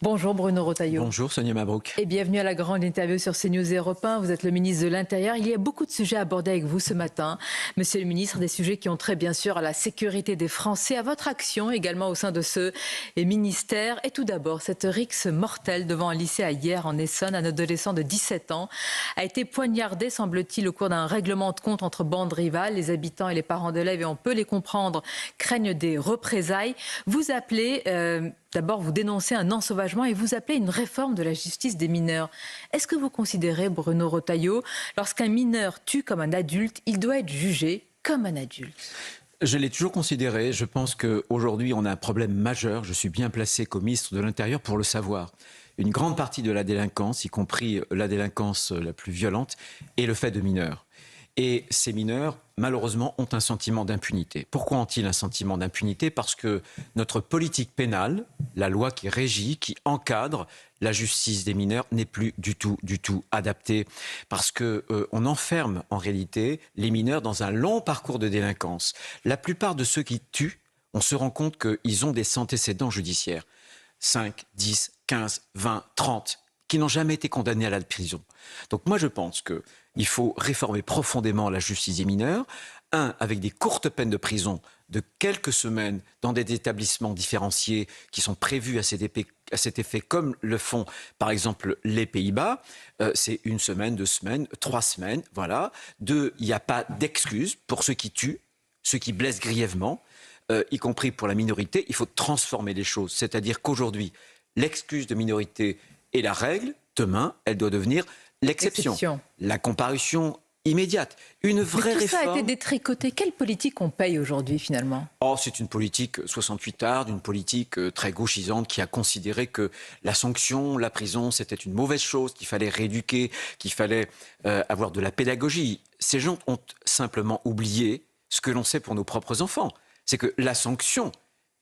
Bonjour Bruno Retailleau. Bonjour Sonia Mabrouk. Et bienvenue à la grande interview sur CNews et Europe 1. Vous êtes le ministre de l'Intérieur. Il y a beaucoup de sujets à aborder avec vous ce matin. Monsieur le ministre, des sujets qui ont trait bien sûr à la sécurité des Français, à votre action également au sein de ce ministère. Et tout d'abord, cette rixe mortelle devant un lycée à Hyères en Essonne. Un adolescent de 17 ans a été poignardé, semble-t-il, au cours d'un règlement de compte entre bandes rivales. Les habitants et les parents d'élèves, et on peut les comprendre, craignent des représailles. Vous appelez... D'abord, vous dénoncez un ensauvagement et vous appelez une réforme de la justice des mineurs. Est-ce que vous considérez, Bruno Retailleau, lorsqu'un mineur tue comme un adulte, il doit être jugé comme un adulte ? Je l'ai toujours considéré. Je pense qu'aujourd'hui, on a un problème majeur. Je suis bien placé comme ministre de l'Intérieur pour le savoir. Une grande partie de la délinquance, y compris la délinquance la plus violente, est le fait de mineurs. Et ces mineurs, malheureusement, ont un sentiment d'impunité. Pourquoi ont-ils un sentiment d'impunité ? Parce que notre politique pénale, la loi qui régit, qui encadre la justice des mineurs, n'est plus du tout adaptée. Parce qu'on enferme en réalité les mineurs dans un long parcours de délinquance. La plupart de ceux qui tuent, on se rend compte qu'ils ont des antécédents judiciaires. 5, 10, 15, 20, 30, qui n'ont jamais été condamnés à la prison. Donc moi je pense qu'il faut réformer profondément la justice des mineurs, avec des courtes peines de prison de quelques semaines dans des établissements différenciés qui sont prévus à cet effet, comme le font par exemple les Pays-Bas. C'est 1 semaine, 2 semaines, 3 semaines, voilà. 2, il n'y a pas d'excuse pour ceux qui tuent, ceux qui blessent grièvement, y compris pour la minorité. Il faut transformer les choses, c'est-à-dire qu'aujourd'hui, l'excuse de minorité est la règle. Demain, elle doit devenir l'exception. La comparution immédiate. Une vraie réforme. Tout ça a été détricoté. Quelle politique on paye aujourd'hui finalement ? C'est une politique 68arde, une politique très gauchisante qui a considéré que la sanction, la prison, c'était une mauvaise chose, qu'il fallait rééduquer, qu'il fallait avoir de la pédagogie. Ces gens ont simplement oublié ce que l'on sait pour nos propres enfants. C'est que la sanction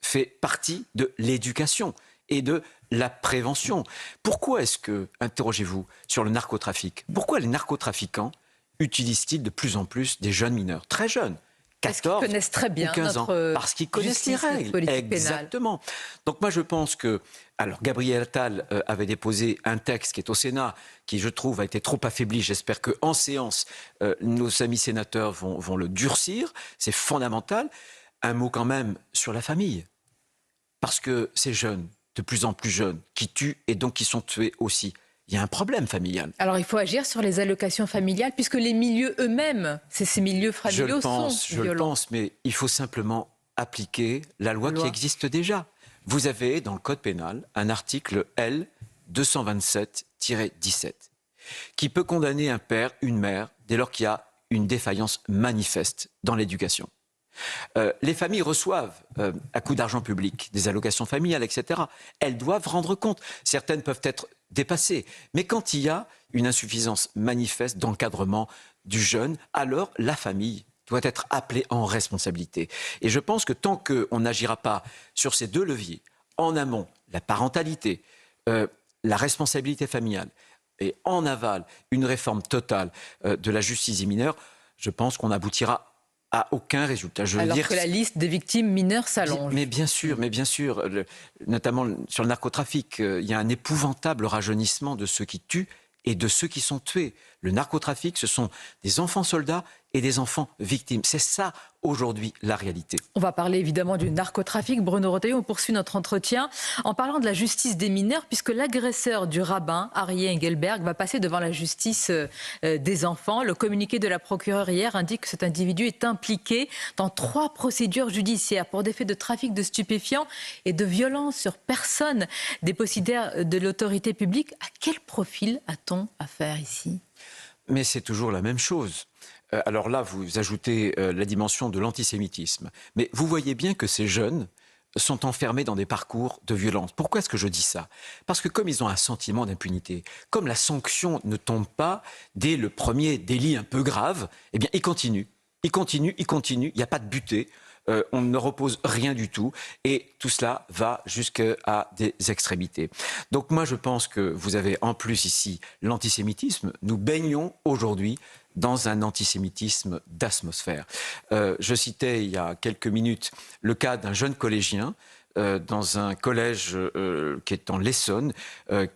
fait partie de l'éducation et de la prévention. Pourquoi est-ce que, interrogez-vous, sur le narcotrafic, pourquoi les narcotrafiquants utilisent-ils de plus en plus des jeunes mineurs, très jeunes, 14 qu'ils connaissent très bien ou 15 ans, parce qu'ils connaissent les règles. Exactement. Donc moi je pense que, alors Gabriel Attal avait déposé un texte qui est au Sénat, qui je trouve a été trop affaibli. J'espère qu'en séance, nos amis sénateurs vont le durcir. C'est fondamental. Un mot quand même sur la famille. Parce que ces jeunes, de plus en plus jeunes, qui tuent et donc qui sont tués aussi. Il y a un problème familial. Alors il faut agir sur les allocations familiales, puisque les milieux eux-mêmes, ces milieux familiaux sont violents. Je le pense, mais il faut simplement appliquer la loi qui existe déjà. Vous avez dans le Code pénal un article L 227-17 qui peut condamner un père, une mère, dès lors qu'il y a une défaillance manifeste dans l'éducation. Les familles reçoivent, à coup d'argent public, des allocations familiales, etc. Elles doivent rendre compte. Certaines peuvent être dépassées. Mais quand il y a une insuffisance manifeste d'encadrement du jeune, alors la famille doit être appelée en responsabilité. Et je pense que tant qu'on n'agira pas sur ces 2 leviers, en amont, la parentalité, la responsabilité familiale, et en aval, une réforme totale de la justice des mineurs, je pense qu'on aboutira à aucun résultat. Alors que la liste des victimes mineures s'allonge. Mais bien sûr, notamment sur le narcotrafic, il y a un épouvantable rajeunissement de ceux qui tuent et de ceux qui sont tués. Le narcotrafic, ce sont des enfants soldats et des enfants victimes. C'est ça, aujourd'hui, la réalité. On va parler évidemment du narcotrafic. Bruno Retailleau, on poursuit notre entretien en parlant de la justice des mineurs, puisque l'agresseur du rabbin, Aryeh Engelberg, va passer devant la justice des enfants. Le communiqué de la procureure hier indique que cet individu est impliqué dans 3 procédures judiciaires pour des faits de trafic de stupéfiants et de violence sur personne dépositaire de l'autorité publique. À quel profil a-t-on affaire ici ? Mais c'est toujours la même chose. Alors là, vous ajoutez la dimension de l'antisémitisme. Mais vous voyez bien que ces jeunes sont enfermés dans des parcours de violence. Pourquoi est-ce que je dis ça ? Parce que comme ils ont un sentiment d'impunité, comme la sanction ne tombe pas dès le premier délit un peu grave, eh bien, ils continuent. Il continue, il n'y a pas de butée. On ne repose rien du tout et tout cela va jusqu'à des extrémités. Donc moi je pense que vous avez en plus ici l'antisémitisme. Nous baignons aujourd'hui dans un antisémitisme d'atmosphère. Je citais il y a quelques minutes le cas d'un jeune collégien dans un collège qui est en l'Essonne,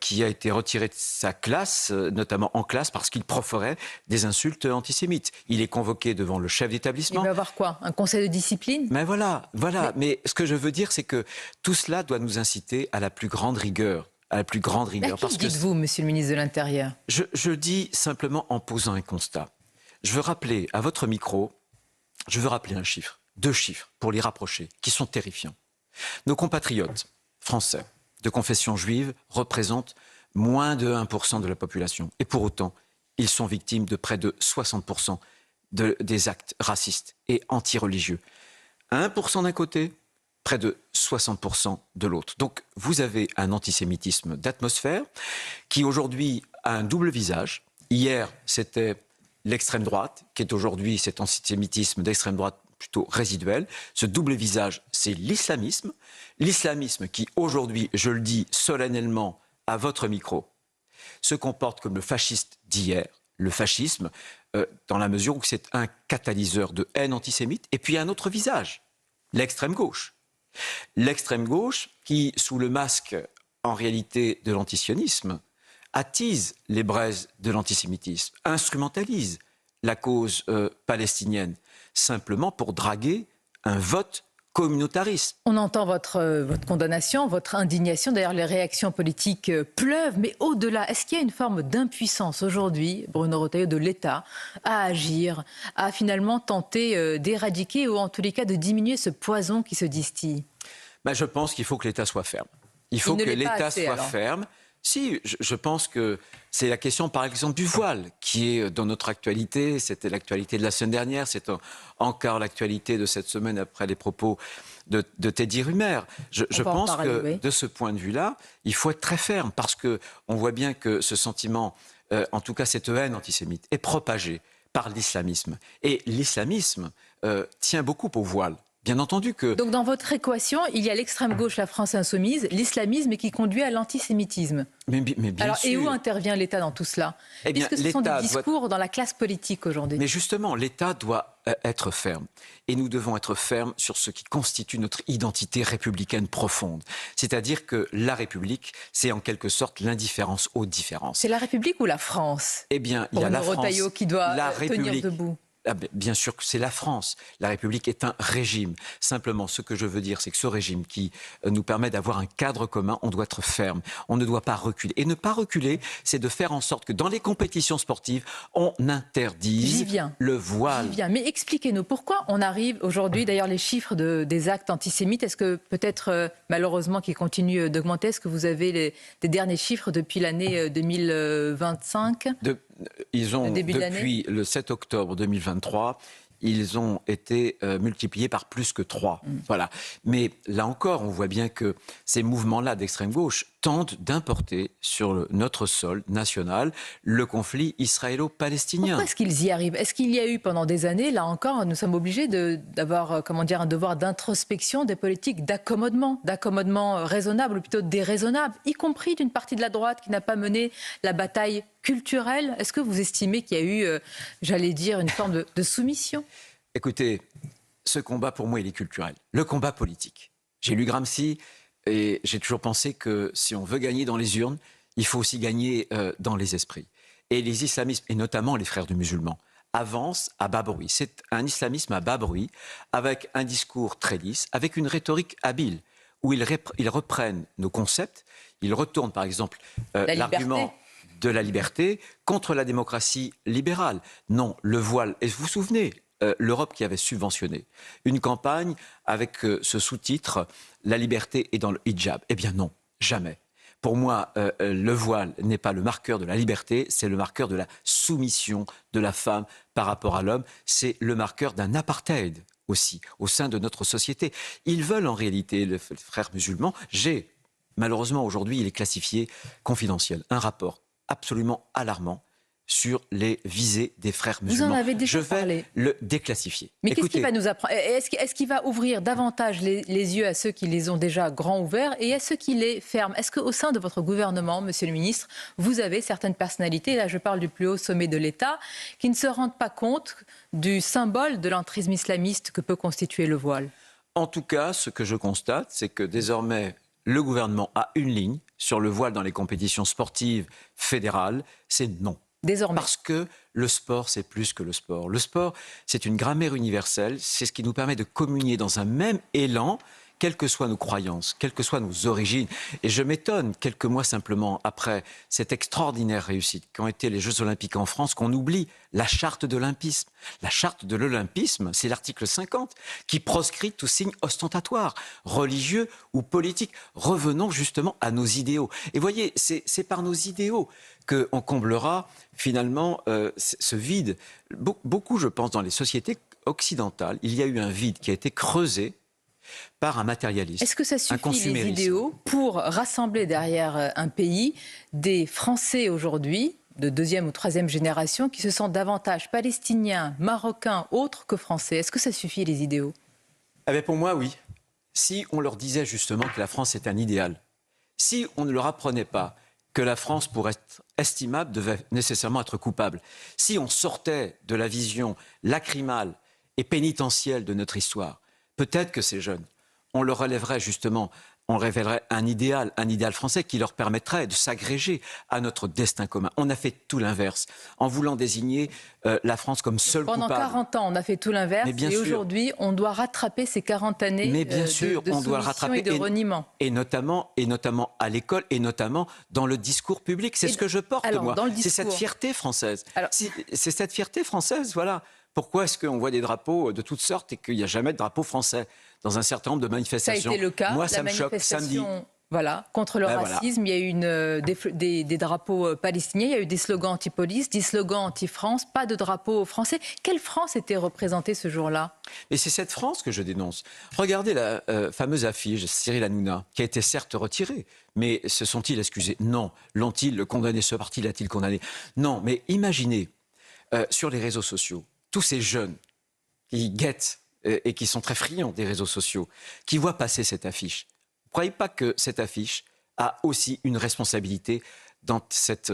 qui a été retiré de sa classe, notamment en classe, parce qu'il proférait des insultes antisémites. Il est convoqué devant le chef d'établissement. Il va avoir quoi? Un conseil de discipline? Mais voilà. Mais ce que je veux dire, c'est que tout cela doit nous inciter à la plus grande rigueur. À la plus grande rigueur. Qui dites-vous, monsieur le ministre de l'Intérieur? Je dis simplement en posant un constat. Je veux rappeler à votre micro, un chiffre, 2 chiffres, pour les rapprocher, qui sont terrifiants. Nos compatriotes français de confession juive représentent moins de 1% de la population. Et pour autant, ils sont victimes de près de 60% des actes racistes et antireligieux. 1% d'un côté, près de 60% de l'autre. Donc vous avez un antisémitisme d'atmosphère qui aujourd'hui a un double visage. Hier, c'était l'extrême droite, qui est aujourd'hui cet antisémitisme d'extrême droite plutôt résiduel. Ce double visage, c'est l'islamisme. L'islamisme qui, aujourd'hui, je le dis solennellement à votre micro, se comporte comme le fasciste d'hier. Le fascisme, dans la mesure où c'est un catalyseur de haine antisémite. Et puis un autre visage, l'extrême gauche. L'extrême gauche qui, sous le masque, en réalité, de l'antisionisme, attise les braises de l'antisémitisme, instrumentalise la cause palestinienne, simplement pour draguer un vote communautariste. On entend votre condamnation, votre indignation. D'ailleurs, les réactions politiques pleuvent. Mais au-delà, est-ce qu'il y a une forme d'impuissance aujourd'hui, Bruno Retailleau, de l'État à agir, à finalement tenter d'éradiquer ou en tous les cas de diminuer ce poison qui se distille? Je pense qu'il faut que l'État soit ferme. Il faut que l'État soit ferme. Si, je pense que c'est la question, par exemple, du voile, qui est dans notre actualité. C'était l'actualité de la semaine dernière, c'est encore l'actualité de cette semaine après les propos de Teddy Riner. Je pense que, de ce point de vue-là, il faut être très ferme, parce qu'on voit bien que ce sentiment, en tout cas cette haine antisémite, est propagée par l'islamisme. Et l'islamisme tient beaucoup au voile. Bien entendu que... Donc dans votre équation, il y a l'extrême gauche, la France insoumise, l'islamisme qui conduit à l'antisémitisme. Mais bien Alors, sûr. Et où intervient l'État dans tout cela? Est-ce que ce sont des discours dans la classe politique aujourd'hui? Mais justement, l'État doit être ferme. Et nous devons être fermes sur ce qui constitue notre identité républicaine profonde. C'est-à-dire que la République, c'est en quelque sorte l'indifférence aux différences. C'est la République ou la France? Eh bien, il y a la France, Retailleau qui doit tenir debout. Bien sûr que c'est la France. La République est un régime. Simplement, ce que je veux dire, c'est que ce régime qui nous permet d'avoir un cadre commun, on doit être ferme. On ne doit pas reculer. Et ne pas reculer, c'est de faire en sorte que dans les compétitions sportives, on interdise le voile. J'y viens. Mais expliquez-nous, pourquoi on arrive aujourd'hui, d'ailleurs les chiffres des actes antisémites, est-ce que peut-être, malheureusement, qu'ils continuent d'augmenter? Est-ce que vous avez des derniers chiffres depuis l'année 2025 depuis le 7 octobre 2023, ils ont été multipliés par plus que 3. Voilà. Mais là encore, on voit bien que ces mouvements-là d'extrême gauche tentent d'importer sur notre sol national le conflit israélo-palestinien. Pourquoi est-ce qu'ils y arrivent? Est-ce qu'il y a eu pendant des années, là encore, nous sommes obligés d'avoir un devoir d'introspection des politiques d'accommodement raisonnable ou plutôt déraisonnable, y compris d'une partie de la droite qui n'a pas mené la bataille culturelle? Est-ce que vous estimez qu'il y a eu, j'allais dire, une forme de soumission? Écoutez, ce combat pour moi il est culturel. Le combat politique. J'ai lu Gramsci et j'ai toujours pensé que si on veut gagner dans les urnes, il faut aussi gagner dans les esprits. Et les islamistes, et notamment les frères du musulman, avancent à bas bruit. C'est un islamisme à bas bruit, avec un discours très lisse, avec une rhétorique habile, où ils reprennent nos concepts, ils retournent par exemple l'argument de la liberté contre la démocratie libérale. Non, le voile. Et vous vous souvenez, l'Europe qui avait subventionné une campagne avec ce sous-titre « La liberté est dans le hijab ». Eh bien non, jamais. Pour moi, le voile n'est pas le marqueur de la liberté, c'est le marqueur de la soumission de la femme par rapport à l'homme. C'est le marqueur d'un apartheid aussi, au sein de notre société. Ils veulent en réalité, les frères musulmans, malheureusement aujourd'hui, il est classifié confidentiel, un rapport absolument alarmant sur les visées des frères musulmans. Vous en avez déjà parlé. Je vais le déclassifier. Mais qu'est-ce qui va nous apprendre? Est-ce qu'il va ouvrir davantage les yeux à ceux qui les ont déjà grands ouverts et à ceux qui les ferment? Est-ce qu'au sein de votre gouvernement, monsieur le ministre, vous avez certaines personnalités, là je parle du plus haut sommet de l'État, qui ne se rendent pas compte du symbole de l'entrisme islamiste que peut constituer le voile? En tout cas, ce que je constate, c'est que désormais, le gouvernement a une ligne sur le voile dans les compétitions sportives fédérales, c'est non. Désormais. Parce que le sport, c'est plus que le sport. Le sport, c'est une grammaire universelle, c'est ce qui nous permet de communier dans un même élan, quelles que soient nos croyances, quelles que soient nos origines. Et je m'étonne, quelques mois simplement après cette extraordinaire réussite qu'ont été les Jeux Olympiques en France, qu'on oublie la charte de l'olympisme. La charte de l'olympisme, c'est l'article 50, qui proscrit tout signe ostentatoire, religieux ou politique. Revenons justement à nos idéaux. Et voyez, c'est par nos idéaux qu'on comblera finalement ce vide. Beaucoup, je pense, dans les sociétés occidentales, il y a eu un vide qui a été creusé par un matérialisme. Est-ce que ça suffit, les idéaux, pour rassembler derrière un pays des Français aujourd'hui, de deuxième ou troisième génération, qui se sentent davantage palestiniens, marocains, autres que français? Est-ce que ça suffit, les idéaux? Eh bien, pour moi, oui. Si on leur disait justement que la France est un idéal, si on ne leur apprenait pas que la France, pour être estimable, devait nécessairement être coupable, si on sortait de la vision lacrymale et pénitentielle de notre histoire, peut-être que ces jeunes, on leur relèverait justement, on révélerait un idéal français qui leur permettrait de s'agréger à notre destin commun. On a fait tout l'inverse, en voulant désigner la France comme seule coupable. Pendant 40 ans, on a fait tout l'inverse, et aujourd'hui, on doit rattraper ces 40 années de soumission et de reniement. Et notamment à l'école, et notamment dans le discours public. C'est ce que je porte, moi. C'est cette fierté française. C'est cette fierté française, voilà. Pourquoi est-ce qu'on voit des drapeaux de toutes sortes et qu'il n'y a jamais de drapeau français dans un certain nombre de manifestations? Ça a été le cas. Moi, ça me choque. Samedi. Voilà, contre le racisme, il y a eu des drapeaux palestiniens, il y a eu des slogans anti-police, des slogans anti-France, pas de drapeau français. Quelle France était représentée ce jour-là? Et c'est cette France que je dénonce. Regardez la fameuse affiche de Cyril Hanouna, qui a été certes retirée, mais se sont-ils excusés? Non. L'ont-ils condamné? Ce parti l'a-t-il condamné? Non, mais imaginez, sur les réseaux sociaux, tous ces jeunes qui guettent et qui sont très friands des réseaux sociaux, qui voient passer cette affiche. Vous ne croyez pas que cette affiche a aussi une responsabilité dans cet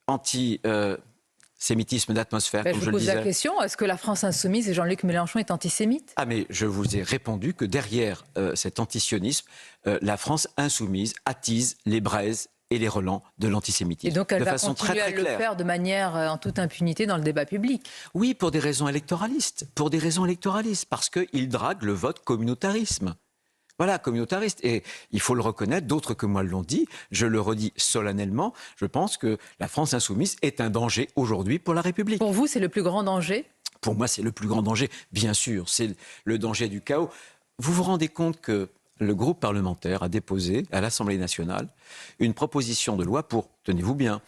antisémitisme d'atmosphère, comme je le disais? Je vous pose la question, est-ce que la France insoumise et Jean-Luc Mélenchon est antisémite? Ah, mais je vous ai répondu que derrière cet antisionisme, la France insoumise attise les braises et les relents de l'antisémitisme. Et donc elle va continuer à le faire de manière en toute impunité dans le débat public? Oui, pour des raisons électoralistes. Parce qu'il drague le vote communautarisme. Voilà, communautariste. Et il faut le reconnaître, d'autres que moi l'ont dit, je le redis solennellement, je pense que la France insoumise est un danger aujourd'hui pour la République. Pour vous, c'est le plus grand danger? Pour moi, c'est le plus grand danger, bien sûr. C'est le danger du chaos. Vous vous rendez compte que le groupe parlementaire a déposé à l'Assemblée nationale une proposition de loi pour, tenez-vous bien,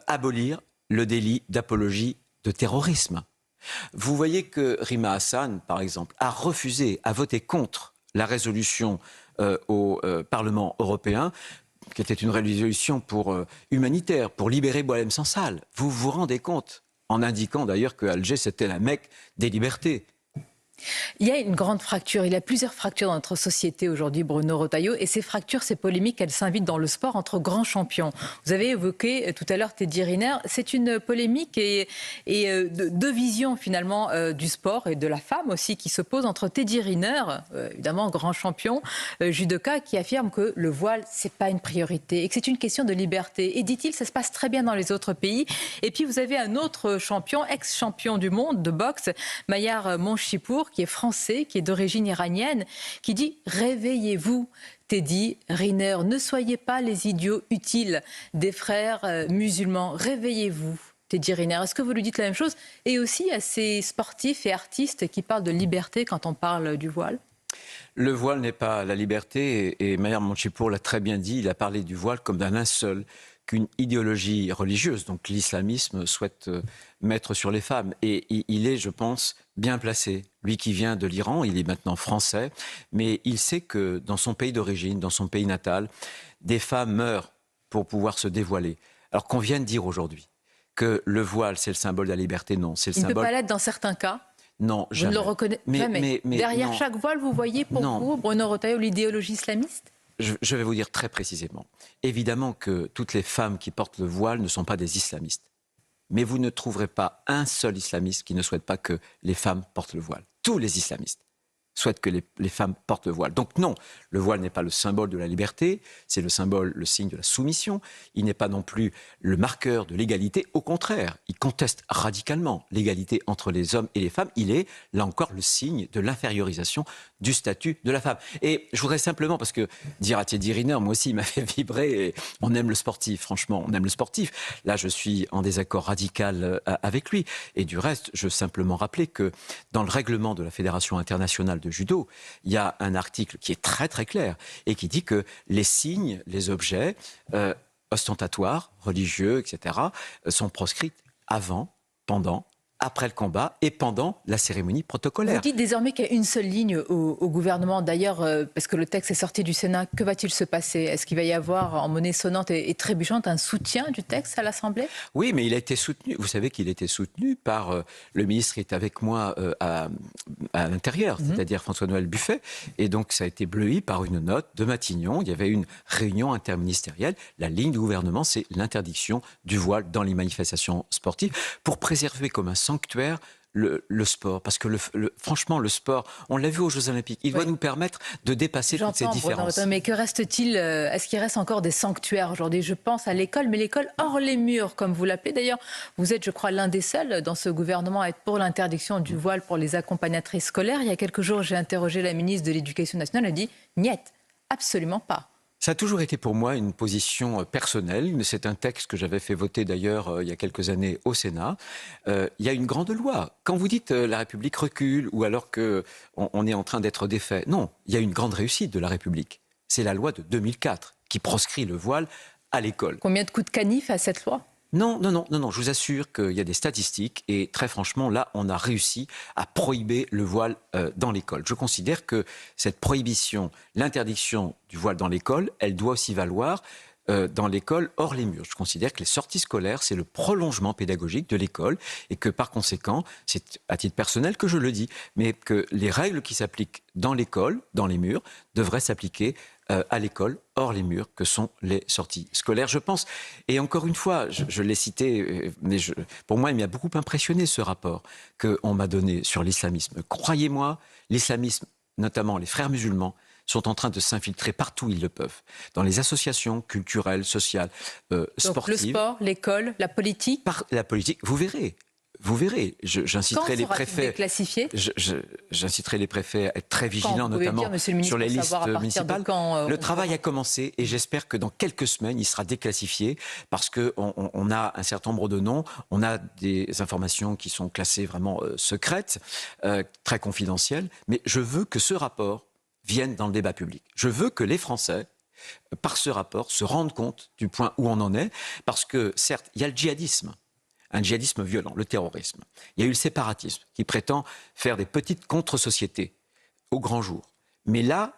abolir le délit d'apologie de terrorisme. Vous voyez que Rima Hassan, par exemple, a refusé, a voté contre la résolution au Parlement européen, qui était une résolution humanitaire, pour libérer Boualem Sansal. Vous vous rendez compte, en indiquant d'ailleurs que Alger, c'était la Mecque des libertés. Il y a une grande fracture, il y a plusieurs fractures dans notre société aujourd'hui, Bruno Retailleau, et ces fractures, ces polémiques, elles s'invitent dans le sport entre grands champions. Vous avez évoqué tout à l'heure Teddy Riner, c'est une polémique et deux visions finalement du sport et de la femme aussi qui s'opposent entre Teddy Riner, évidemment grand champion, judoka, qui affirme que le voile, c'est pas une priorité et que c'est une question de liberté. Et dit-il, ça se passe très bien dans les autres pays. Et puis vous avez un autre champion, ex-champion du monde de boxe, Mayar Monchipour, qui est français, qui est d'origine iranienne, qui dit « Réveillez-vous, Teddy Riner, ne soyez pas les idiots utiles des frères musulmans, réveillez-vous. » Teddy Riner, est-ce que vous lui dites la même chose? Et aussi à ces sportifs et artistes qui parlent de liberté quand on parle du voile? Le voile n'est pas la liberté, et Mayar Monchipour l'a très bien dit, il a parlé du voile comme d'un linceul qu'une idéologie religieuse, donc l'islamisme, souhaite mettre sur les femmes. Et il est, je pense, bien placé. Lui qui vient de l'Iran, il est maintenant français, mais il sait que dans son pays d'origine, dans son pays natal, des femmes meurent pour pouvoir se dévoiler. Alors qu'on vienne dire aujourd'hui que le voile, c'est le symbole de la liberté, non. C'est le symbole... Il ne peut pas l'être dans certains cas? Non, jamais. Vous ne le reconnaissez jamais. Mais derrière chaque voile, vous voyez pour vous, Bruno Retailleau, l'idéologie islamiste? Je vais vous dire très précisément. Évidemment que toutes les femmes qui portent le voile ne sont pas des islamistes. Mais vous ne trouverez pas un seul islamiste qui ne souhaite pas que les femmes portent le voile. Tous les islamistes souhaite que les femmes portent le voile. Donc non, le voile n'est pas le symbole de la liberté, c'est le symbole, le signe de la soumission. Il n'est pas non plus le marqueur de l'égalité. Au contraire, il conteste radicalement l'égalité entre les hommes et les femmes. Il est, là encore, le signe de l'infériorisation du statut de la femme. Et je voudrais simplement, parce que dire à Teddy Riner, moi aussi, il m'a fait vibrer. Et on aime le sportif, franchement, on aime le sportif. Là, je suis en désaccord radical avec lui. Et du reste, je veux simplement rappeler que dans le règlement de la Fédération internationale de judo, il y a un article qui est très très clair et qui dit que les signes, les objets ostentatoires, religieux, etc., sont proscrits avant, pendant, après le combat et pendant la cérémonie protocolaire. Vous dites désormais qu'il y a une seule ligne au gouvernement. D'ailleurs, parce que le texte est sorti du Sénat, que va-t-il se passer? Est-ce qu'il va y avoir, en monnaie sonnante et trébuchante, un soutien du texte à l'Assemblée? Oui, mais il a été soutenu. Vous savez qu'il a été soutenu par le ministre qui est avec moi à l'intérieur, c'est-à-dire François-Noël Buffet. Et donc, ça a été bleui par une note de Matignon. Il y avait une réunion interministérielle. La ligne du gouvernement, c'est l'interdiction du voile dans les manifestations sportives pour préserver comme un sanctuaire le sport. Parce que franchement, le sport, on l'a vu aux Jeux Olympiques, il doit nous permettre de dépasser toutes ces différences. Mais que reste-t-il? Est-ce qu'il reste encore des sanctuaires aujourd'hui? Je pense à l'école, mais l'école hors les murs, comme vous l'appelez. D'ailleurs, vous êtes, je crois, l'un des seuls dans ce gouvernement à être pour l'interdiction du voile pour les accompagnatrices scolaires. Il y a quelques jours, j'ai interrogé la ministre de l'Éducation nationale. Elle a dit « niet, absolument pas ». Ça a toujours été pour moi une position personnelle. C'est un texte que j'avais fait voter d'ailleurs il y a quelques années au Sénat. Il y a une grande loi. Quand vous dites la République recule ou alors qu'on est en train d'être défait, non, il y a une grande réussite de la République. C'est la loi de 2004 qui proscrit le voile à l'école. Combien de coups de canif à cette loi ? Non, je vous assure qu'il y a des statistiques et très franchement, là, on a réussi à prohiber le voile dans l'école. Je considère que cette prohibition, l'interdiction du voile dans l'école, elle doit aussi valoir dans l'école hors les murs. Je considère que les sorties scolaires, c'est le prolongement pédagogique de l'école et que par conséquent, c'est à titre personnel que je le dis, mais que les règles qui s'appliquent dans l'école, dans les murs, devraient s'appliquer à l'école, hors les murs, que sont les sorties scolaires, je pense. Et encore une fois, je l'ai cité, mais pour moi, il m'a beaucoup impressionné ce rapport qu'on m'a donné sur l'islamisme. Croyez-moi, l'islamisme, notamment les frères musulmans, sont en train de s'infiltrer partout où ils le peuvent, dans les associations culturelles, sociales, sportives. Donc le sport, l'école, la politique. La politique, vous verrez. Vous verrez, j'inciterai les préfets. J'inciterai les préfets à être très vigilants, notamment sur les listes municipales. Le travail a commencé et j'espère que dans quelques semaines, il sera déclassifié parce qu'on a un certain nombre de noms, on a des informations qui sont classées vraiment secrètes, très confidentielles. Mais je veux que ce rapport vienne dans le débat public. Je veux que les Français, par ce rapport, se rendent compte du point où on en est, parce que certes, il y a le djihadisme. Un djihadisme violent, le terrorisme. Il y a eu le séparatisme qui prétend faire des petites contre-sociétés au grand jour. Mais là,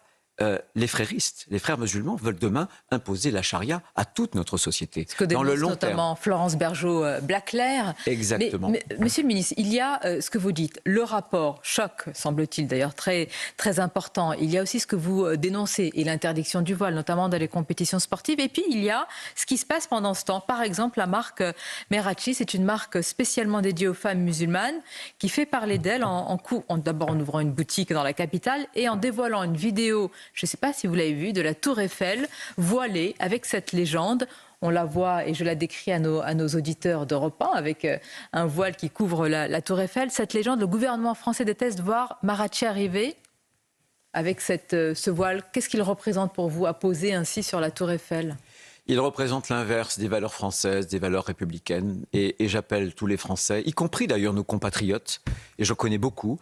les fréristes, les frères musulmans veulent demain imposer la charia à toute notre société. Ce que dénonce dans le long notamment terme. Florence Bergeau-Blaclair. Exactement. Mais, Monsieur le ministre, il y a ce que vous dites, le rapport choc, semble-t-il d'ailleurs très, très important. Il y a aussi ce que vous dénoncez et l'interdiction du voile, notamment dans les compétitions sportives. Et puis il y a ce qui se passe pendant ce temps. Par exemple, la marque Merachi, c'est une marque spécialement dédiée aux femmes musulmanes qui fait parler d'elle d'abord en ouvrant une boutique dans la capitale et en dévoilant une vidéo. Je ne sais pas si vous l'avez vu, de la Tour Eiffel, voilée avec cette légende. On la voit, et je la décris à nos auditeurs d'Europe 1, avec un voile qui couvre la Tour Eiffel. Cette légende, le gouvernement français déteste voir Merachi arriver avec ce voile. Qu'est-ce qu'il représente pour vous à poser ainsi sur la Tour Eiffel ? Il représente l'inverse des valeurs françaises, des valeurs républicaines. Et j'appelle tous les Français, y compris d'ailleurs nos compatriotes, et je connais beaucoup,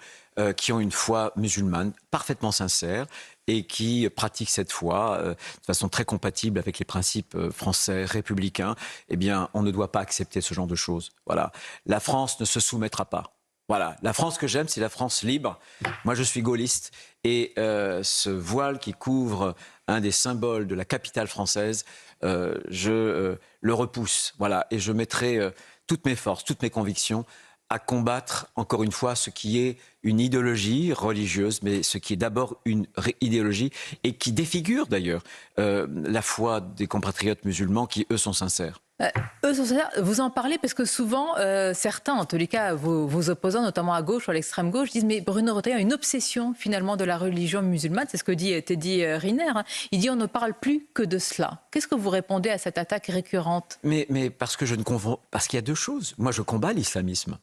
qui ont une foi musulmane parfaitement sincère et qui pratiquent cette foi de façon très compatible avec les principes français républicains. Eh bien, on ne doit pas accepter ce genre de choses. Voilà. La France ne se soumettra pas. Voilà, la France que j'aime, c'est la France libre. Moi, je suis gaulliste et ce voile qui couvre un des symboles de la capitale française, je le repousse. Voilà, et je mettrai toutes mes forces, toutes mes convictions à combattre, encore une fois, ce qui est une idéologie religieuse, mais ce qui est d'abord une idéologie et qui défigure d'ailleurs la foi des compatriotes musulmans qui, eux, sont sincères. Eux sont sincères. Vous en parlez parce que souvent, certains, en tous les cas vos opposants, notamment à gauche ou à l'extrême gauche, disent mais Bruno Retailleau a une obsession finalement de la religion musulmane. C'est ce que dit Teddy Riner. Hein. Il dit on ne parle plus que de cela. Qu'est-ce que vous répondez à cette attaque récurrente? Mais parce que je ne confonds... Parce qu'il y a deux choses. Moi, je combats l'islamisme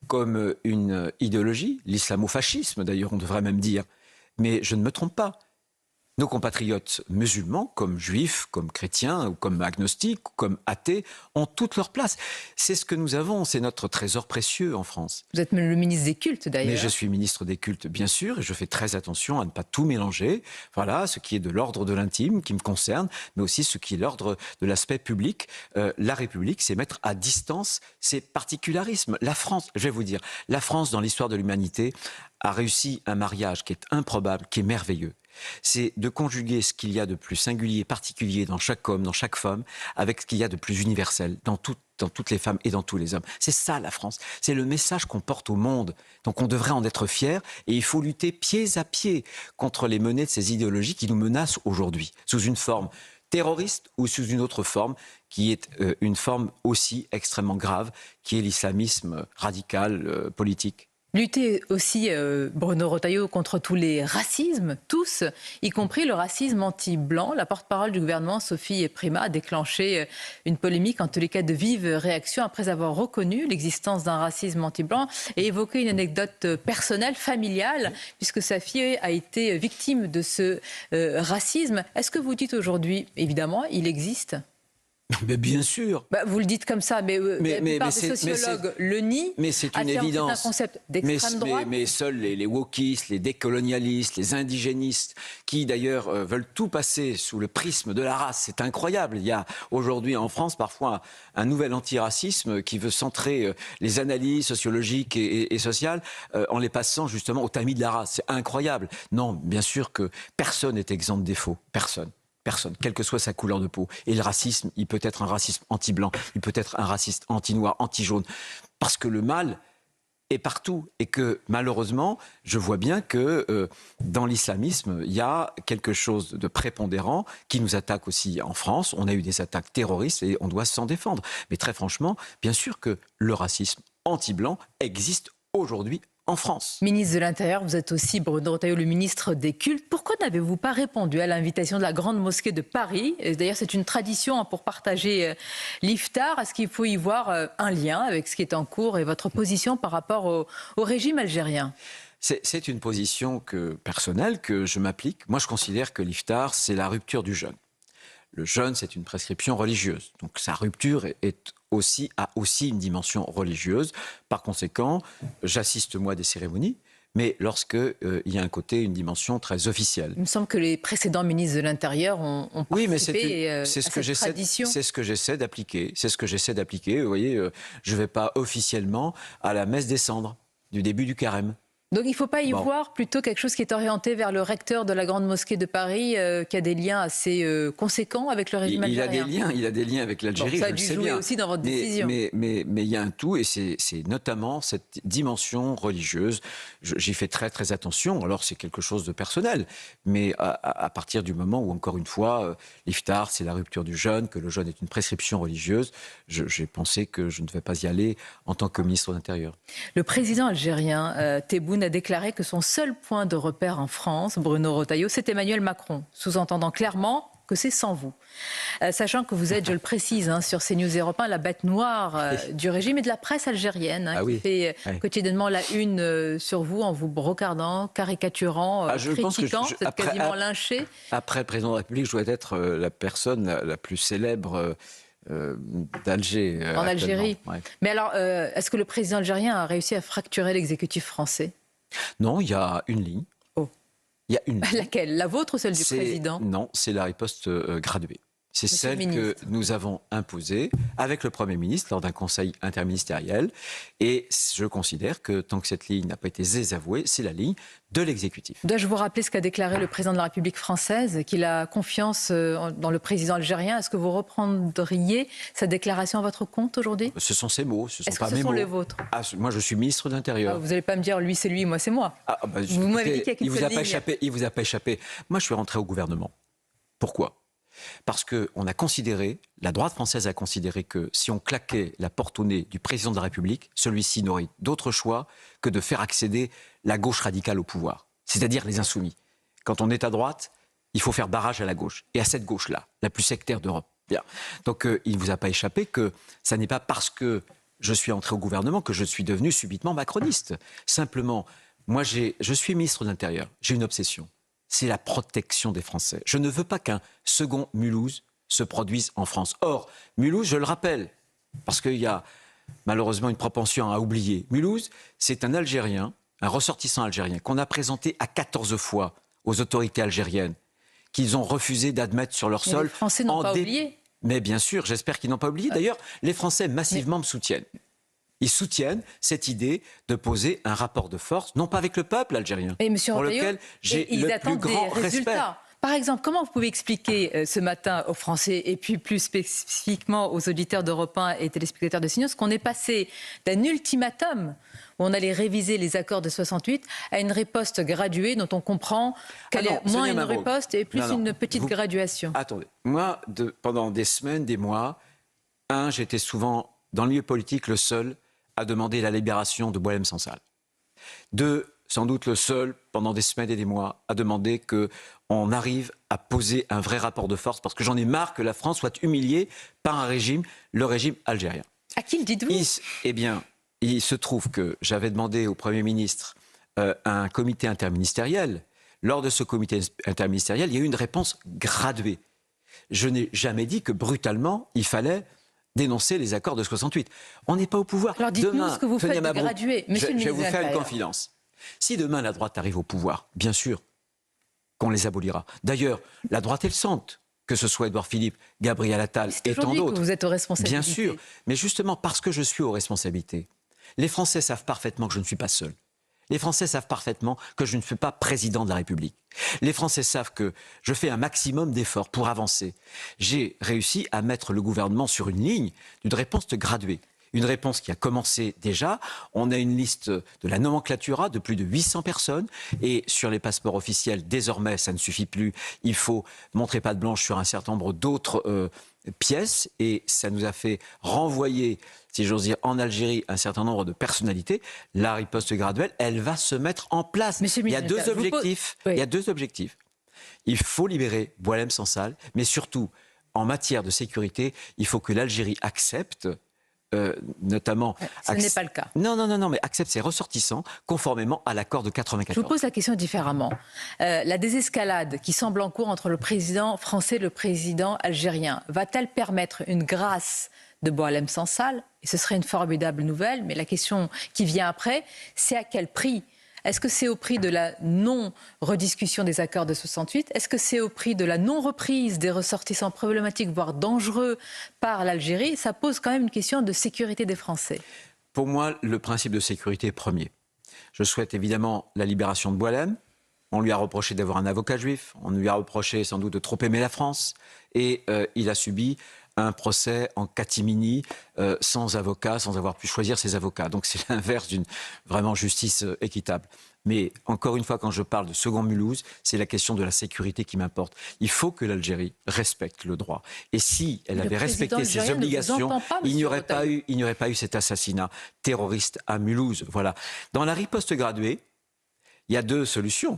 comme une idéologie, l'islamo-fascisme d'ailleurs, on devrait même dire. Mais je ne me trompe pas. Nos compatriotes musulmans, comme juifs, comme chrétiens, ou comme agnostiques, ou comme athées, ont toute leur place. C'est ce que nous avons, c'est notre trésor précieux en France. Vous êtes le ministre des cultes d'ailleurs. Mais je suis ministre des cultes, bien sûr, et je fais très attention à ne pas tout mélanger. Voilà, ce qui est de l'ordre de l'intime, qui me concerne, mais aussi ce qui est l'ordre de l'aspect public. La République, c'est mettre à distance ces particularismes. La France, je vais vous dire, la France, dans l'histoire de l'humanité, a réussi un mariage qui est improbable, qui est merveilleux. C'est de conjuguer ce qu'il y a de plus singulier, particulier dans chaque homme, dans chaque femme, avec ce qu'il y a de plus universel dans toutes les femmes et dans tous les hommes. C'est ça la France. C'est le message qu'on porte au monde. Donc on devrait en être fier et il faut lutter pied à pied contre les menées de ces idéologies qui nous menacent aujourd'hui, sous une forme terroriste ou sous une autre forme qui est une forme aussi extrêmement grave, qui est l'islamisme radical, politique. Lutter aussi, Bruno Retailleau, contre tous les racismes, tous, y compris le racisme anti-blanc. La porte-parole du gouvernement, Sophie Primas, a déclenché une polémique, en tous les cas de vive réaction, après avoir reconnu l'existence d'un racisme anti-blanc et évoqué une anecdote personnelle, familiale, puisque sa fille a été victime de ce racisme. Est-ce que vous dites aujourd'hui, évidemment, il existe ? Mais bien sûr. Vous le dites comme ça, mais la plupart des sociologues le nient. Mais c'est une évidence. C'est un concept d'extrême droite. Mais seuls les wokistes, les décolonialistes, les indigénistes, qui d'ailleurs veulent tout passer sous le prisme de la race, c'est incroyable. Il y a aujourd'hui en France parfois un nouvel antiracisme qui veut centrer les analyses sociologiques et sociales en les passant justement au tamis de la race. C'est incroyable. Non, bien sûr que personne n'est exempt de défaut. Personne. Personne, quelle que soit sa couleur de peau. Et le racisme, il peut être un racisme anti-blanc, il peut être un racisme anti-noir, anti-jaune. Parce que le mal est partout. Et que malheureusement, je vois bien que dans l'islamisme, il y a quelque chose de prépondérant qui nous attaque aussi en France. On a eu des attaques terroristes et on doit s'en défendre. Mais très franchement, bien sûr que le racisme anti-blanc existe aujourd'hui en France. Ministre de l'Intérieur, vous êtes aussi, Bruno Retailleau, le ministre des Cultes. Pourquoi n'avez-vous pas répondu à l'invitation de la Grande Mosquée de Paris? D'ailleurs, c'est une tradition pour partager l'iftar. Est-ce qu'il faut y voir un lien avec ce qui est en cours et votre position par rapport au régime algérien? C'est une position personnelle que je m'applique. Moi, je considère que l'iftar, c'est la rupture du jeûne. Le jeûne, c'est une prescription religieuse. Donc sa rupture a aussi une dimension religieuse. Par conséquent, j'assiste moi à des cérémonies, mais lorsqu'il y a un côté, une dimension très officielle. Il me semble que les précédents ministres de l'Intérieur ont participé à cette tradition. C'est ce que j'essaie d'appliquer. C'est ce que j'essaie d'appliquer. Vous voyez, je ne vais pas officiellement à la messe des cendres du début du carême. Donc il ne faut pas y voir plutôt quelque chose qui est orienté vers le recteur de la Grande Mosquée de Paris, qui a des liens assez conséquents avec le régime algérien. Il a des liens avec l'Algérie, ça a dû jouer aussi dans votre décision. Mais il y a un tout, et c'est notamment cette dimension religieuse. J'y fais très très attention. Alors c'est quelque chose de personnel, mais à partir du moment où, encore une fois, l'iftar, c'est la rupture du jeûne, que le jeûne est une prescription religieuse, j'ai pensé que je ne devais pas y aller en tant que ministre de l'Intérieur. Le président algérien, Tebboune, a déclaré que son seul point de repère en France, Bruno Retailleau, c'est Emmanuel Macron, sous-entendant clairement que c'est sans vous. Sachant que vous êtes, je le précise, sur CNews Europe 1, la bête noire du régime et de la presse algérienne, qui fait quotidiennement la une sur vous en vous brocardant, caricaturant, critiquant, vous êtes quasiment lynché. Après le président de la République, je dois être la personne la plus célèbre d'Alger. En Algérie. Ouais. Mais alors, est-ce que le président algérien a réussi à fracturer l'exécutif français? Non, il y a une ligne. Oh. Il y a une ligne. Laquelle? La vôtre ou celle du président? Non, c'est la riposte graduée. C'est celle que nous avons imposée avec le Premier ministre lors d'un conseil interministériel. Et je considère que tant que cette ligne n'a pas été désavouée, c'est la ligne de l'exécutif. Dois-je vous rappeler ce qu'a déclaré le président de la République française, qu'il a confiance dans le président algérien? Est-ce que vous reprendriez sa déclaration à votre compte aujourd'hui? Ce sont ses mots, ce ne sont pas mes mots. Est-ce que ce sont les vôtres? Moi, je suis ministre de l'Intérieur. Vous n'allez pas me dire lui c'est lui, moi c'est moi. Vous m'avez dit qu'il y a qu'une seule ligne. Il vous a pas échappé. Moi, je suis rentré au gouvernement. Pourquoi? Parce qu'on a considéré, la droite française a considéré que si on claquait la porte au nez du président de la République, celui-ci n'aurait d'autre choix que de faire accéder la gauche radicale au pouvoir, c'est-à-dire les insoumis. Quand on est à droite, il faut faire barrage à la gauche, et à cette gauche-là, la plus sectaire d'Europe. Bien. Donc il ne vous a pas échappé que ça n'est pas parce que je suis entré au gouvernement que je suis devenu subitement macroniste. Simplement, moi je suis ministre de l'Intérieur, j'ai une obsession. C'est la protection des Français. Je ne veux pas qu'un second Mulhouse se produise en France. Or, Mulhouse, je le rappelle, parce qu'il y a malheureusement une propension à oublier. Mulhouse, c'est un Algérien, un ressortissant algérien, qu'on a présenté à 14 fois aux autorités algériennes, qu'ils ont refusé d'admettre sur leur sol. Les Français n'ont pas oublié. Mais bien sûr, j'espère qu'ils n'ont pas oublié. D'ailleurs, les Français massivement me soutiennent. Ils soutiennent cette idée de poser un rapport de force, non pas avec le peuple algérien, pour lequel j'ai le plus grand respect. Par exemple, comment vous pouvez expliquer ce matin aux Français et puis plus spécifiquement aux auditeurs d'Europe 1 et téléspectateurs de CNews qu'on est passé d'un ultimatum où on allait réviser les accords de 68 à une riposte graduée dont on comprend qu'elle est moins une riposte et plus une petite graduation? Attendez, moi, pendant des semaines, des mois, j'étais souvent dans le milieu politique le seul à demander la libération de Boualem Sansal. 2, sans doute le seul, pendant des semaines et des mois, à demander qu'on arrive à poser un vrai rapport de force, parce que j'en ai marre que la France soit humiliée par un régime, le régime algérien. À qui le dites-vous? Eh bien, il se trouve que j'avais demandé au Premier ministre un comité interministériel. Lors de ce comité interministériel, il y a eu une réponse graduée. Je n'ai jamais dit que brutalement, il fallait dénoncer les accords de 68. On n'est pas au pouvoir. Alors dites-nous ce que vous faites de graduer, monsieur le ministre. Je vais vous faire une confidence. Si demain la droite arrive au pouvoir, bien sûr qu'on les abolira. D'ailleurs, la droite est le centre, que ce soit Édouard Philippe, Gabriel Attal et tant d'autres. Que vous êtes aux responsabilités. Bien sûr, mais justement parce que je suis aux responsabilités, les Français savent parfaitement que je ne suis pas seul. Les Français savent parfaitement que je ne suis pas président de la République. Les Français savent que je fais un maximum d'efforts pour avancer. J'ai réussi à mettre le gouvernement sur une ligne d'une réponse graduée. Une réponse qui a commencé déjà. On a une liste de la nomenclatura de plus de 800 personnes. Et sur les passeports officiels, désormais, ça ne suffit plus. Il faut montrer patte blanche sur un certain nombre d'autres pièces. Et ça nous a fait renvoyer, si j'ose dire, en Algérie, un certain nombre de personnalités. La riposte graduelle, elle va se mettre en place. Il y a deux objectifs. Il y a deux objectifs. Il faut libérer Boualem Sansal, mais surtout, en matière de sécurité, il faut que l'Algérie accepte notamment... Ce n'est pas le cas. Non, mais accepte ses ressortissants conformément à l'accord de 94. Je vous pose la question différemment. La désescalade qui semble en cours entre le président français et le président algérien, va-t-elle permettre une grâce de Boualem Sansal? Et ce serait une formidable nouvelle, mais la question qui vient après, c'est à quel prix? Est-ce que c'est au prix de la non-rediscussion des accords de 68? Est-ce que c'est au prix de la non-reprise des ressortissants problématiques, voire dangereux, par l'Algérie? Ça pose quand même une question de sécurité des Français. Pour moi, le principe de sécurité est premier. Je souhaite évidemment la libération de Boualem. On lui a reproché d'avoir un avocat juif. On lui a reproché sans doute de trop aimer la France. Et il a subi un procès en catimini, sans avocat, sans avoir pu choisir ses avocats. Donc c'est l'inverse d'une vraiment justice équitable. Mais encore une fois, quand je parle de second Mulhouse, c'est la question de la sécurité qui m'importe. Il faut que l'Algérie respecte le droit. Et si elle avait respecté ses obligations, il n'y aurait pas eu cet assassinat terroriste à Mulhouse. Voilà. Dans la riposte graduée, il y a deux solutions.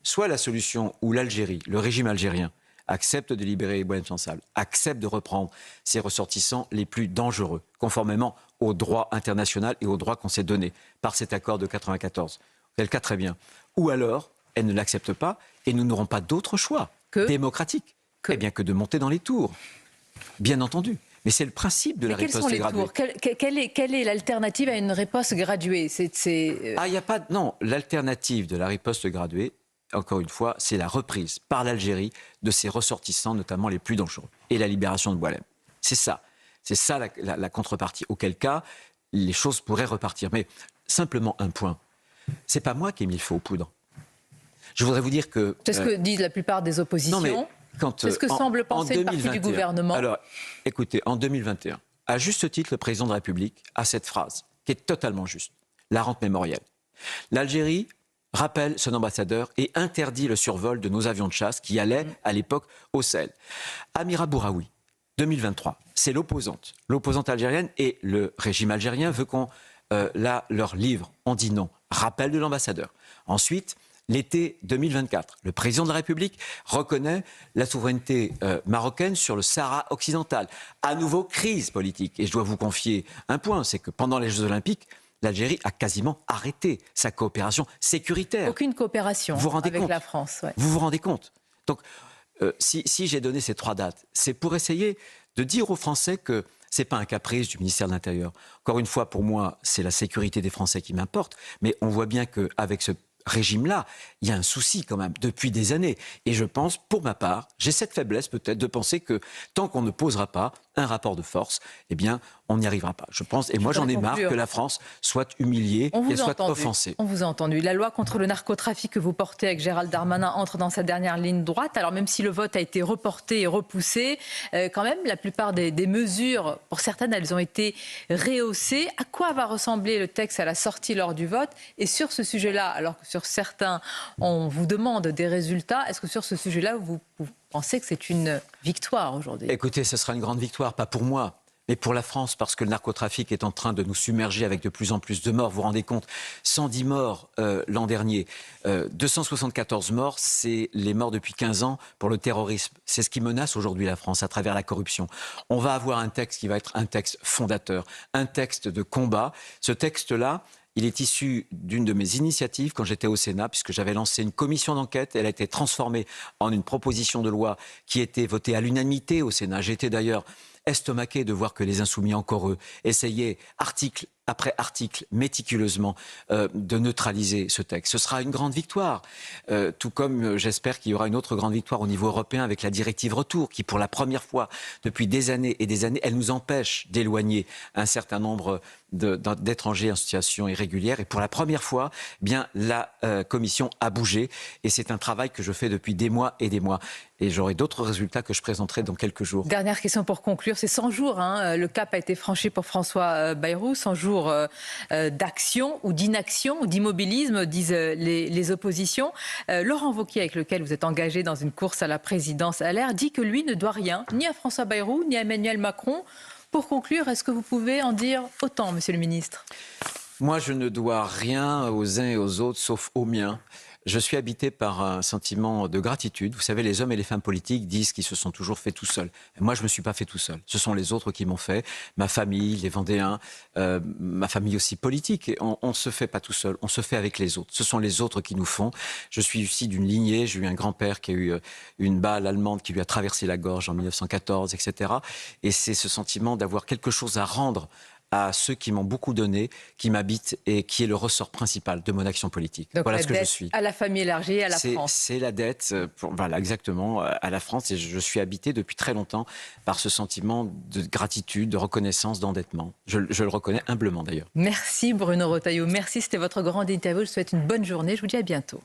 Soit la solution où l'Algérie, le régime algérien, accepte de libérer Boualem Sansal, accepte de reprendre ses ressortissants les plus dangereux, conformément au droit international et au droit qu'on s'est donné par cet accord de 94. C'est le cas très bien. Ou alors, elle ne l'accepte pas et nous n'aurons pas d'autre choix démocratique que de monter dans les tours. Bien entendu. Mais c'est le principe de la riposte graduée. Quelle est l'alternative à une riposte graduée? Il n'y a pas... Non, l'alternative de la riposte graduée, encore une fois, c'est la reprise par l'Algérie de ses ressortissants, notamment les plus dangereux, et la libération de Boualem. C'est ça la contrepartie. Auquel cas, les choses pourraient repartir. Mais simplement un point, c'est pas moi qui ai mis le feu aux poudres. Je voudrais vous dire que... C'est ce que disent la plupart des oppositions. C'est ce que semble penser une partie du gouvernement. Alors, écoutez, en 2021, à juste titre, le président de la République a cette phrase, qui est totalement juste, la rente mémorielle. L'Algérie rappelle son ambassadeur et interdit le survol de nos avions de chasse qui allaient à l'époque au Sahel. Amira Bouraoui, 2023, c'est l'opposante algérienne, et le régime algérien veut qu'on leur livre. On dit non. Rappel de l'ambassadeur. Ensuite, l'été 2024, le président de la République reconnaît la souveraineté marocaine sur le Sahara occidental. À nouveau, crise politique. Et je dois vous confier un point, c'est que pendant les Jeux Olympiques, l'Algérie a quasiment arrêté sa coopération sécuritaire. Aucune coopération avec la France. Ouais. Vous vous rendez compte? Donc, si j'ai donné ces 3 dates, c'est pour essayer de dire aux Français que ce n'est pas un caprice du ministère de l'Intérieur. Encore une fois, pour moi, c'est la sécurité des Français qui m'importe. Mais on voit bien qu'avec ce régime-là, il y a un souci quand même depuis des années. Et je pense, pour ma part, j'ai cette faiblesse peut-être de penser que tant qu'on ne posera pas un rapport de force, eh bien, on n'y arrivera pas. Je pense, et moi j'en ai marre que la France soit humiliée et soit offensée. On vous a entendu. La loi contre le narcotrafic que vous portez avec Gérald Darmanin entre dans sa dernière ligne droite. Alors même si le vote a été reporté et repoussé, quand même, la plupart des mesures, pour certaines, elles ont été rehaussées. À quoi va ressembler le texte à la sortie lors du vote? Et sur ce sujet-là, alors que sur certains, on vous demande des résultats, est-ce que sur ce sujet-là, vous pensez que c'est une victoire aujourd'hui? Écoutez, ce sera une grande victoire, pas pour moi, mais pour la France, parce que le narcotrafic est en train de nous submerger avec de plus en plus de morts. Vous vous rendez compte, 110 morts l'an dernier, 274 morts, c'est les morts depuis 15 ans pour le terrorisme. C'est ce qui menace aujourd'hui la France à travers la corruption. On va avoir un texte qui va être un texte fondateur, un texte de combat. Ce texte-là, il est issu d'une de mes initiatives quand j'étais au Sénat, puisque j'avais lancé une commission d'enquête. Elle a été transformée en une proposition de loi qui a été votée à l'unanimité au Sénat. J'ai été d'ailleurs estomaqué de voir que les Insoumis, encore eux, essayaient article après article, méticuleusement, de neutraliser ce texte. Ce sera une grande victoire, tout comme j'espère qu'il y aura une autre grande victoire au niveau européen avec la directive retour, qui pour la première fois depuis des années et des années, elle nous empêche d'éloigner un certain nombre d'étrangers en situation irrégulière. Et pour la première fois, eh bien, la Commission a bougé, et c'est un travail que je fais depuis des mois et des mois. Et j'aurai d'autres résultats que je présenterai dans quelques jours. Dernière question pour conclure, c'est 100 jours. Le cap a été franchi pour François Bayrou, 100 jours d'action ou d'inaction ou d'immobilisme, disent les oppositions. Laurent Wauquiez, avec lequel vous êtes engagé dans une course à la présidence LR, dit que lui ne doit rien, ni à François Bayrou, ni à Emmanuel Macron. Pour conclure, est-ce que vous pouvez en dire autant, Monsieur le Ministre? Moi, je ne dois rien aux uns et aux autres, sauf aux miens. Je suis habité par un sentiment de gratitude. Vous savez, les hommes et les femmes politiques disent qu'ils se sont toujours fait tout seuls. Moi, je ne me suis pas fait tout seul. Ce sont les autres qui m'ont fait. Ma famille, les Vendéens, ma famille aussi politique. Et on ne se fait pas tout seul, on se fait avec les autres. Ce sont les autres qui nous font. Je suis issu d'une lignée. J'ai eu un grand-père qui a eu une balle allemande qui lui a traversé la gorge en 1914, etc. Et c'est ce sentiment d'avoir quelque chose à rendre à ceux qui m'ont beaucoup donné, qui m'habitent et qui est le ressort principal de mon action politique. Donc voilà ce que je suis. À la famille élargie et à la France. C'est la dette, voilà, exactement, à la France. Et je suis habité depuis très longtemps par ce sentiment de gratitude, de reconnaissance, d'endettement. Je le reconnais humblement d'ailleurs. Merci Bruno Retailleau. Merci, c'était votre grande interview. Je vous souhaite une bonne journée. Je vous dis à bientôt.